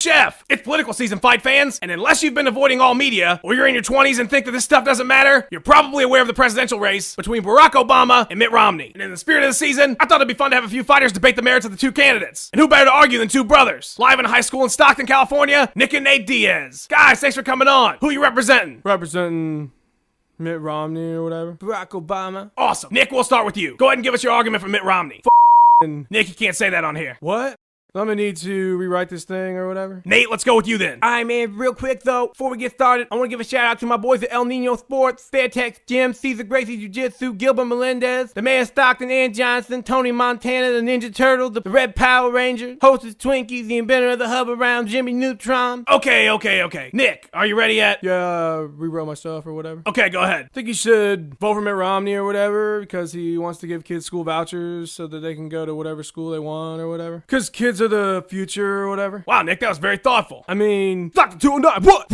Chef, it's political season, fight fans, and unless you've been avoiding all media, or you're in your 20s and think that this stuff doesn't matter, you're probably aware of the presidential race between Barack Obama and Mitt Romney. And in the spirit of the season, I thought it'd be fun to have a few fighters debate the merits of the two candidates. And who better to argue than two brothers? Live in a high school in Stockton, California, Nick and Nate Diaz. Guys, thanks for coming on. Who are you representing? Representing Mitt Romney or whatever. Barack Obama. Awesome. Nick, we'll start with you. Go ahead and give us your argument for Mitt Romney. Nick, you can't say that on here. What? I'm gonna need to rewrite this thing or whatever. Nate, let's go with you then. All right, man, real quick, though, before we get started, I want to give a shout-out to my boys at El Nino Sports, Fairtex Gym, Cesar Gracie Jiu-Jitsu, Gilbert Melendez, the man Stockton and Johnson, Tony Montana, the Ninja Turtle, the Red Power Ranger, Hostess Twinkies, the inventor of the hub around, Jimmy Neutron. Okay. Nick, are you ready yet? Yeah, rewrote my stuff or whatever. Okay, go ahead. I think you should vote for Mitt Romney or whatever because he wants to give kids school vouchers so that they can go to whatever school they want or whatever. Because kids are the future or whatever. Wow, Nick, that was very thoughtful. I mean, Dr. 209, what?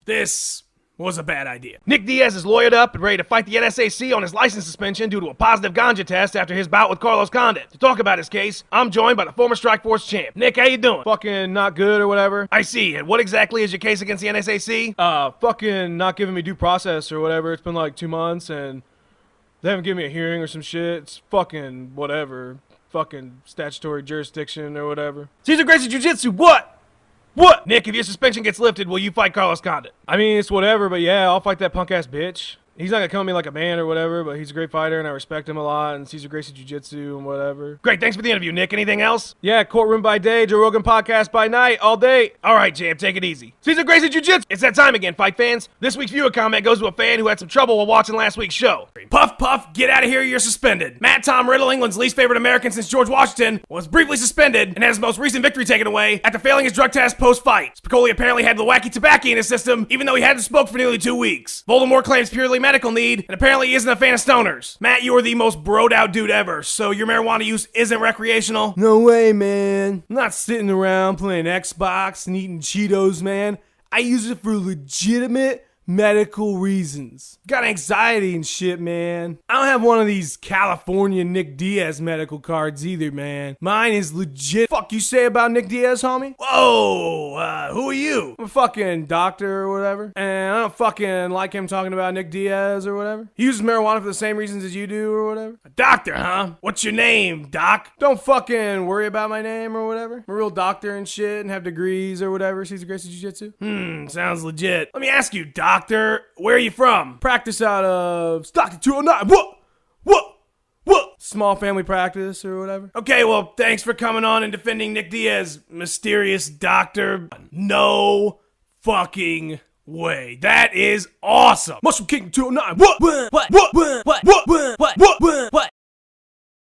This was a bad idea. Nick Diaz is lawyered up and ready to fight the NSAC on his license suspension due to a positive ganja test after his bout with Carlos Condit. To talk about his case, I'm joined by the former Strikeforce champ. Nick, how you doing? fucking not good or whatever. I see. And what exactly is your case against the NSAC? Fucking not giving me due process or whatever. It's been like 2 months and they haven't given me a hearing or some shit. It's fucking whatever. Fucking statutory jurisdiction or whatever. Cesar Gracie Jiu-Jitsu, what? What? Nick, if your suspension gets lifted, will you fight Carlos Condit? I mean, it's whatever, but yeah, I'll fight that punk ass bitch. He's not gonna come at me like a man or whatever, but he's a great fighter and I respect him a lot, and Cesar Gracie Jiu-Jitsu and whatever. Great, thanks for the interview, Nick. Anything else? Yeah, courtroom by day, Joe Rogan podcast by night, all day. All right, champ, take it easy. Cesar Gracie Jiu-Jitsu. It's that time again, fight fans. This week's viewer comment goes to a fan who had some trouble while watching last week's show. Puff, get out of here, you're suspended. Matt Tom Riddle, England's least favorite American since George Washington, was briefly suspended and had his most recent victory taken away after failing his drug test post-fight. Spicoli apparently had the wacky tobacco in his system, even though he hadn't smoked for nearly 2 weeks. Voldemort claims purely medical need, and apparently he isn't a fan of stoners. Matt, you are the most broed out dude ever, so your marijuana use isn't recreational? No way, man. I'm not sitting around playing Xbox and eating Cheetos, man. I use it for legitimate medical reasons. Got anxiety and shit, man. I don't have one of these California Nick Diaz medical cards either, man. Mine is legit. Fuck you say about Nick Diaz, homie? Whoa, who are you? I'm a fucking doctor or whatever. And I don't fucking like him talking about Nick Diaz or whatever. He uses marijuana for the same reasons as you do or whatever. A doctor, huh? What's your name, Doc? Don't fucking worry about my name or whatever. I'm a real doctor and shit and have degrees or whatever. Cesar Gracie Jiu-Jitsu. Sounds legit. Let me ask you, Doctor, where are you from? Practice out of Stockton 209. What? Small family practice or whatever. Okay, well, thanks for coming on and defending Nick Diaz, mysterious doctor. No fucking way. That is awesome. Mushroom King 209. What?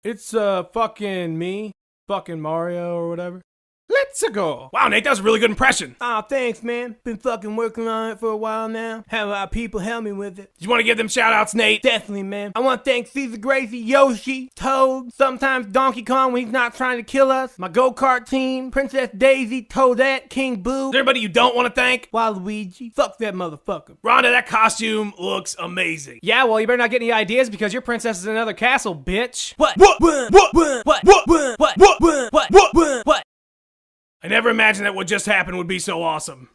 It's fucking me, fucking Mario or whatever. Let's go. Wow, Nate, that was a really good impression. Aw, thanks, man. Been fucking working on it for a while now. Have a lot of people help me with it. You want to give them shout-outs, Nate? Definitely, man. I want to thank Cesar Gracie, Yoshi, Toad, sometimes Donkey Kong when he's not trying to kill us, my go-kart team, Princess Daisy, Toadette, King Boo. Is there anybody you don't want to thank? Waluigi. Fuck that motherfucker. Rhonda, that costume looks amazing. Yeah, well, you better not get any ideas because your princess is in another castle, bitch. What? I never imagined that what just happened would be so awesome.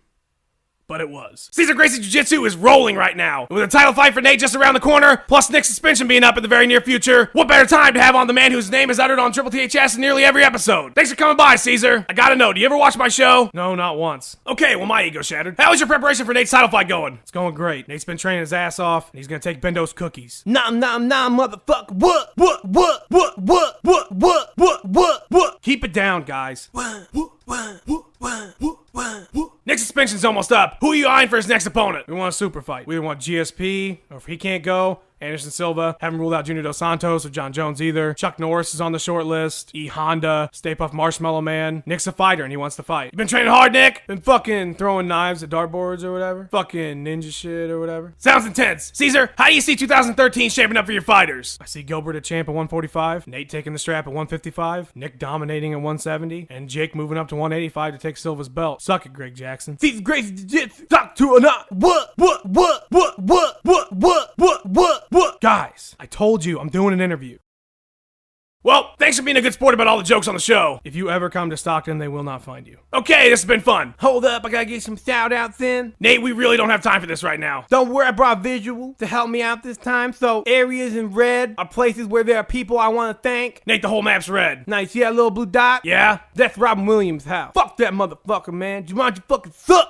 But it was. Cesar Gracie Jiu-Jitsu is rolling right now. And with a title fight for Nate just around the corner, plus Nick's suspension being up in the very near future, what better time to have on the man whose name is uttered on TTHS in nearly every episode? Thanks for coming by, Cesar. I gotta know, do you ever watch my show? No, not once. Okay, well, my ego shattered. How is your preparation for Nate's title fight going? It's going great. Nate's been training his ass off, and he's gonna take Bendo's cookies. Nom, motherfucker. What? Keep it down, guys. Nick's suspension's almost up. Who are you eyeing for his next opponent? We want a super fight. We either want GSP, or if he can't go, Anderson Silva. Haven't ruled out Junior Dos Santos or John Jones either. Chuck Norris is on the short list. E. Honda, Stay Puft Marshmallow Man. Nick's a fighter and he wants to fight. You been training hard, Nick? Been fucking throwing knives at dartboards or whatever. Fucking ninja shit or whatever. Sounds intense. Caesar, how do you see 2013 shaping up for your fighters? I see Gilbert at champ at 145. Nate taking the strap at 155. Nick dominating at 170. And Jake moving up to 185 to take Silva's belt. Suck it, Greg Jackson. Cesar Gracie Jiu-Jitsu. Talk to or not. What? Guys, I told you I'm doing an interview. Well, thanks for being a good sport about all the jokes on the show. If you ever come to Stockton, they will not find you. Okay, this has been fun. Hold up, I gotta get some shout outs in. Nate, we really don't have time for this right now. Don't worry, I brought visual to help me out this time. So areas in red are places where there are people I want to thank. Nate, the whole map's red. Now you see that little blue dot? Yeah? That's Robin Williams' house. Fuck that motherfucker, man. Do you mind you fucking suck?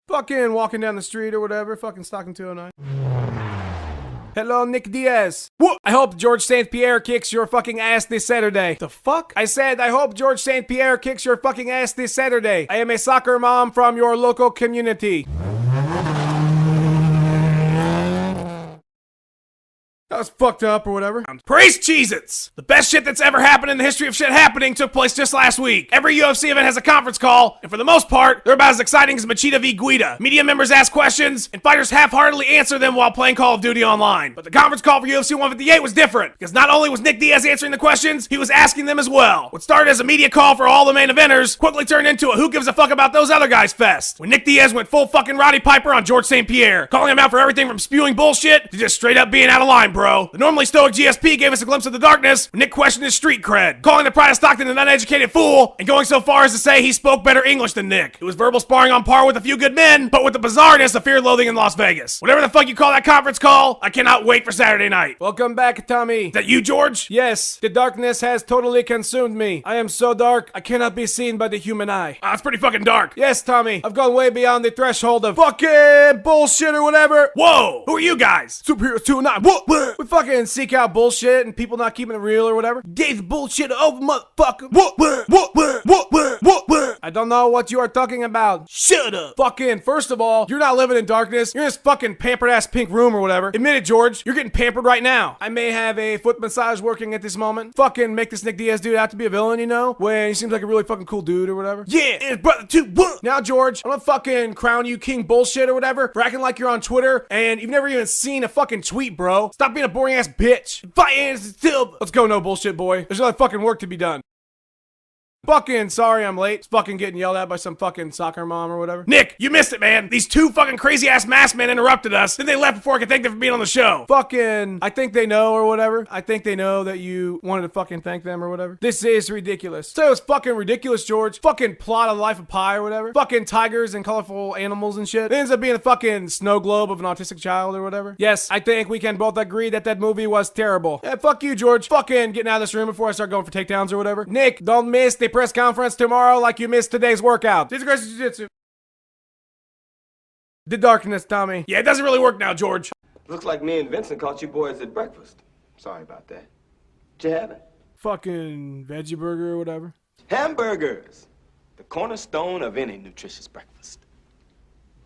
Fucking walking down the street or whatever. Fucking Stockton 209. Hello, Nick Diaz. What? I hope George St. Pierre kicks your fucking ass this Saturday. The fuck? I said, I hope George St. Pierre kicks your fucking ass this Saturday. I am a soccer mom from your local community. That was fucked up or whatever. Praise Cheez-Its! The best shit that's ever happened in the history of shit happening took place just last week. Every UFC event has a conference call, and for the most part, they're about as exciting as Machida v. Guida. Media members ask questions, and fighters half-heartedly answer them while playing Call of Duty online. But the conference call for UFC 158 was different, because not only was Nick Diaz answering the questions, he was asking them as well. What started as a media call for all the main eventers quickly turned into a who gives a fuck about those other guys fest, when Nick Diaz went full fucking Roddy Piper on George St. Pierre, calling him out for everything from spewing bullshit to just straight up being out of line, bro. The normally stoic GSP gave us a glimpse of the darkness when Nick questioned his street cred, calling the pride of Stockton an uneducated fool, and going so far as to say he spoke better English than Nick. It was verbal sparring on par with a few good men, but with the bizarreness of Fear Loathing in Las Vegas. Whatever the fuck you call that conference call, I cannot wait for Saturday night. Welcome back, Tommy. Is that you, George? Yes, the darkness has totally consumed me. I am so dark, I cannot be seen by the human eye. It's pretty fucking dark. Yes, Tommy, I've gone way beyond the threshold of fucking bullshit or whatever. Whoa! Who are you guys? Superheroes 209. What? We fucking seek out bullshit and people not keeping it real or whatever. Gays bullshit over, motherfucker. I don't know what you are talking about. Shut up. Fucking, first of all, you're not living in darkness. You're in this fucking pampered ass pink room or whatever. Admit it, George. You're getting pampered right now. I may have a foot massage working at this moment. Fucking make this Nick Diaz dude out to be a villain, you know? When he seems like a really fucking cool dude or whatever. Yeah, and his brother too. What? Now, George, I'm gonna fucking crown you king bullshit or whatever for acting like you're on Twitter and you've never even seen a fucking tweet, bro. Stop being a boring ass bitch. Fight Anderson Silva. Let's go, no bullshit, boy. There's other fucking work to be done. Fucking sorry I'm late. It's fucking getting yelled at by some fucking soccer mom or whatever. Nick, you missed it, man. These two fucking crazy ass masked men interrupted us. Then they left before I could thank them for being on the show. Fucking, I think they know or whatever. I think they know that you wanted to fucking thank them or whatever. This is ridiculous. So it was fucking ridiculous, George. Fucking plot of Life of Pi or whatever. Fucking tigers and colorful animals and shit. It ends up being a fucking snow globe of an autistic child or whatever. Yes, I think we can both agree that that movie was terrible. Yeah, fuck you, George. Fucking getting out of this room before I start going for takedowns or whatever. Nick, don't miss the press conference tomorrow like you missed today's workout. This is Gracie Jiu-Jitsu. The darkness, Tommy. Yeah, it doesn't really work now, George. Looks like me and Vincent caught you boys at breakfast. Sorry about that. Did you have it? Fucking veggie burger or whatever. Hamburgers. The cornerstone of any nutritious breakfast.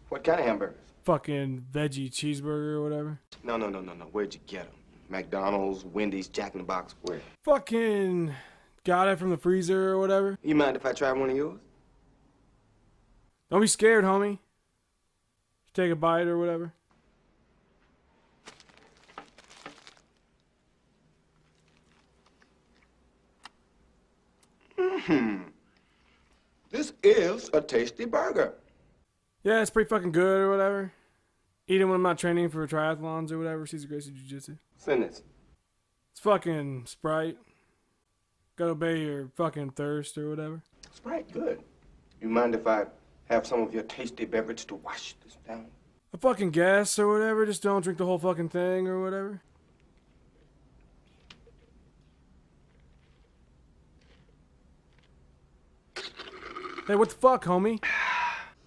What kind of hamburgers? Fucking veggie cheeseburger or whatever. No. Where'd you get them? McDonald's, Wendy's, Jack in the Box, where? Fucking got it from the freezer or whatever. You mind if I try one of yours? Don't be scared, homie. Take a bite or whatever. This is a tasty burger. Yeah, it's pretty fucking good or whatever. Eat it when I'm not training for triathlons or whatever. She's a Gracie Jiu-Jitsu. Send this. It's fucking Sprite. Gotta obey your fucking thirst or whatever. Sprite, good. You mind if I have some of your tasty beverage to wash this down? A fucking gas or whatever. Just don't drink the whole fucking thing or whatever. Hey, what the fuck, homie?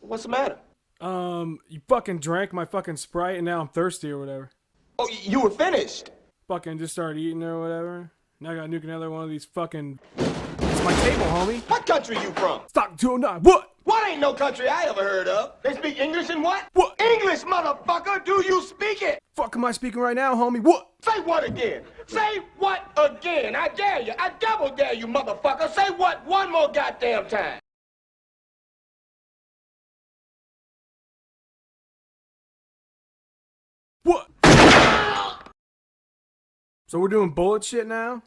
What's the matter? You fucking drank my fucking Sprite and now I'm thirsty or whatever. Oh, you were finished. Fucking just started eating or whatever. Now I gotta nuke another one of these fucking... It's my table, homie. What country you from? Stock 209. What? What ain't no country I ever heard of? They speak English and what? What? English, motherfucker! Do you speak it? Fuck am I speaking right now, homie? What? Say what again? Say what again? I dare you. I double dare you, motherfucker. Say what one more goddamn time. What? So we're doing bullet shit now?